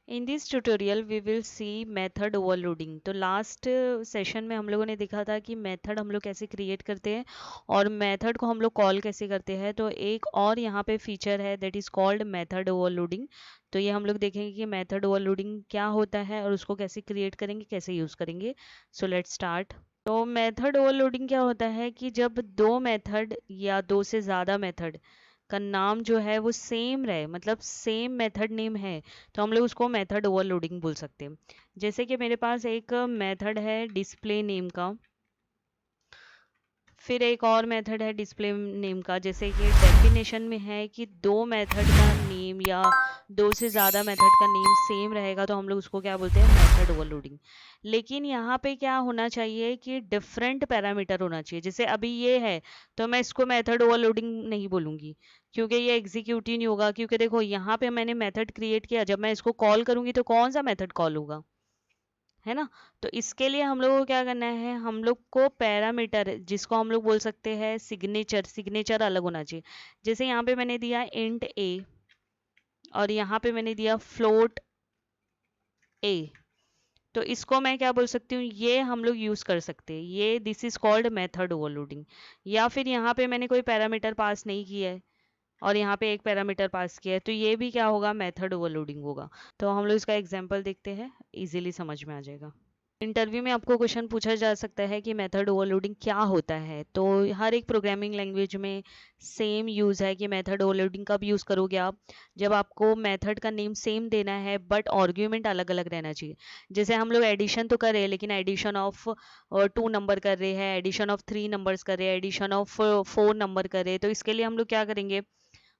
In this tutorial we will see method overloading. तो last session में हम लोगों ने देखा था कि मेथड हम लोग कैसे क्रिएट करते हैं और मेथड को हम लोग कॉल कैसे करते हैं। तो एक और यहाँ पे फीचर है that is called method overloading. तो ये हम लोग देखेंगे कि मेथड ओवरलोडिंग क्या होता है और उसको कैसे क्रिएट करेंगे, कैसे यूज़ करेंगे। So let's start. तो मेथड ओवरलोडिंग क्या होता है कि जब दो मेथड या दो से ज़्यादा मेथड का नाम जो है वो सेम रहे, मतलब सेम मेथड नेम है, तो हम लोग उसको मेथड ओवरलोडिंग बोल सकते हैं। जैसे कि मेरे पास एक मेथड है डिस्प्ले नेम का, फिर एक और मेथड है डिस्प्ले नेम का। जैसे कि डेफिनेशन में है कि दो मेथड का नेम या दो से ज़्यादा मेथड का नेम सेम रहेगा तो हम लोग उसको क्या बोलते हैं, मेथड ओवरलोडिंग। लेकिन यहाँ पे क्या होना चाहिए कि डिफरेंट पैरामीटर होना चाहिए। जैसे अभी ये है तो मैं इसको मेथड ओवरलोडिंग नहीं बोलूँगी क्योंकि ये एग्जीक्यूट ही नहीं होगा। क्योंकि देखो यहाँ पे मैंने मेथड क्रिएट किया, जब मैं इसको कॉल करूँगी तो कौन सा मेथड कॉल होगा, है ना। तो इसके लिए हम लोग को क्या करना है, हम लोग को पैरामीटर जिसको हम लोग बोल सकते हैं सिग्नेचर, सिग्नेचर अलग होना चाहिए। जैसे यहाँ पे मैंने दिया इंट ए और यहाँ पे मैंने दिया फ्लोट ए, तो इसको मैं क्या बोल सकती हूँ, ये हम लोग यूज कर सकते हैं, ये this is called method overloading. या फिर यहाँ पे मैंने कोई पैरामीटर पास नहीं किया है और यहाँ पे एक पैरामीटर पास किया है, तो ये भी क्या होगा, मेथड ओवरलोडिंग होगा। तो हम लोग इसका एग्जांपल देखते हैं, इजीली समझ में आ जाएगा। इंटरव्यू में आपको क्वेश्चन पूछा जा सकता है कि मेथड ओवरलोडिंग क्या होता है। तो हर एक प्रोग्रामिंग लैंग्वेज में सेम यूज़ है कि मेथड ओवरलोडिंग कब यूज़ करोगे आप, जब आपको मेथड का नेम सेम देना है बट आर्ग्यूमेंट अलग अलग रहना चाहिए। जैसे हम लोग एडिशन तो कर रहे हैं लेकिन एडिशन ऑफ 2 नंबर कर रहे हैं, एडिशन ऑफ 3 नंबर्स कर रहे हैं, एडिशन ऑफ 4 नंबर कर रहे हैं, तो इसके लिए हम लोग क्या करेंगे,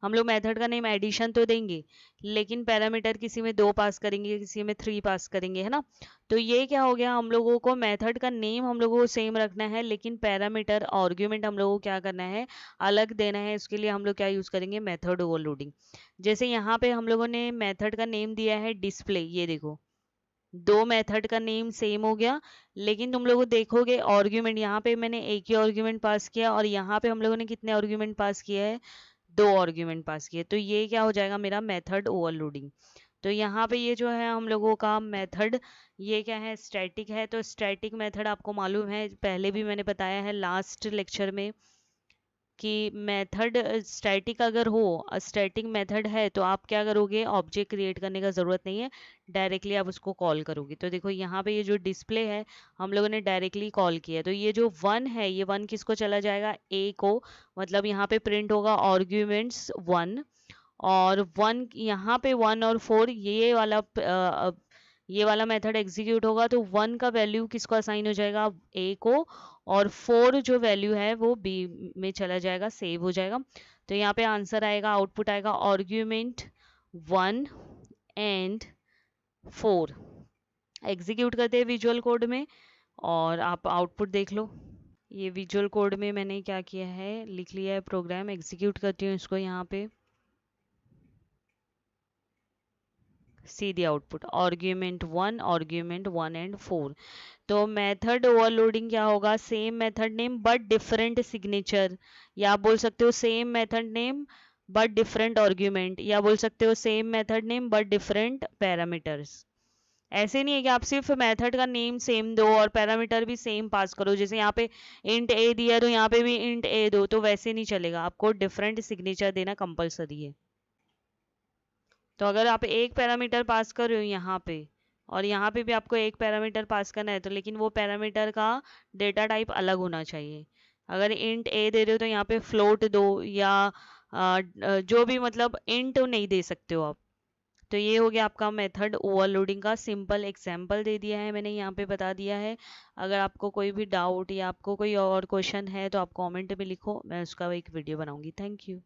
हम लोग मेथड का नेम एडिशन तो देंगे लेकिन पैरामीटर किसी में 2 पास करेंगे, किसी में 3 पास करेंगे, है ना। तो ये क्या हो गया, हम लोगों को मेथड का नेम हम लोगों को सेम रखना है लेकिन पैरामीटर आर्ग्यूमेंट हम लोगों को क्या करना है, अलग देना है। इसके लिए हम लोग क्या यूज करेंगे, मेथड ओवरलोडिंग। जैसे यहाँ पे हम लोगों ने मेथड का नेम दिया है डिस्प्ले, ये देखो दो मेथड का नेम सेम हो गया लेकिन तुम लोग देखोगे आर्ग्यूमेंट, यहाँ पे मैंने एक ही आर्ग्यूमेंट पास किया और यहाँ पे हम लोगों ने कितने आर्ग्यूमेंट पास किया है, 2 आर्ग्यूमेंट पास किए। तो ये क्या हो जाएगा, मेरा मेथड ओवरलोडिंग। तो यहाँ पे ये जो है हम लोगों का मेथड, ये क्या है, स्टैटिक है। तो स्टैटिक मेथड आपको मालूम है, पहले भी मैंने बताया है लास्ट लेक्चर में कि मेथड स्टैटिक अगर हो, स्टैटिक मेथड है तो आप क्या करोगे, ऑब्जेक्ट क्रिएट करने का ज़रूरत नहीं है, डायरेक्टली आप उसको कॉल करोगे। तो देखो यहाँ पे ये जो डिस्प्ले है हम लोगों ने डायरेक्टली कॉल किया, तो ये जो 1 है ये 1 किसको चला जाएगा, ए को, मतलब यहाँ पे प्रिंट होगा आर्ग्यूमेंट्स 1। और 1 यहाँ पे 1 और 4 ये वाला मेथड एग्जीक्यूट होगा तो 1 का वैल्यू किसको असाइन हो जाएगा, ए को, और 4 जो वैल्यू है वो बी में चला जाएगा, सेव हो जाएगा। तो यहाँ पे आंसर आएगा, आउटपुट आएगा आर्ग्यूमेंट 1 एंड 4। एग्जीक्यूट करते हैं विजुअल कोड में और आप आउटपुट देख लो। ये विजुअल कोड में मैंने क्या किया है, लिख लिया है प्रोग्राम, एग्जीक्यूट करती हूँ इसको। यहाँ पे see the output, argument 1, argument 1 and 4। तो मेथड ओवरलोडिंग क्या होगा, same method name but different signature, या आप बोल सकते हो same method name but different argument, या बोल सकते हो same method name but different parameters. ऐसे नहीं है कि आप सिर्फ मेथड का नेम सेम दो और पैरामीटर भी सेम पास करो। जैसे यहाँ पे इंट ए दिया तो यहाँ पे भी इंट ए दो, तो वैसे नहीं चलेगा, आपको डिफरेंट सिग्नेचर देना कंपलसरी है। तो अगर आप एक पैरामीटर पास कर रहे हो यहाँ पे और यहाँ पे भी आपको एक पैरामीटर पास करना है, तो लेकिन वो पैरामीटर का डेटा टाइप अलग होना चाहिए। अगर इंट ए दे रहे हो तो यहाँ पे फ्लोट दो, या जो भी, मतलब इंट नहीं दे सकते हो आप। तो ये हो गया आपका मेथड ओवरलोडिंग का सिंपल एग्जाम्पल दे दिया है मैंने, यहाँ पे बता दिया है। अगर आपको कोई भी डाउट या आपको कोई और क्वेश्चन है तो आप कमेंट में लिखो, मैं उसका एक वीडियो बनाऊंगी। Thank you.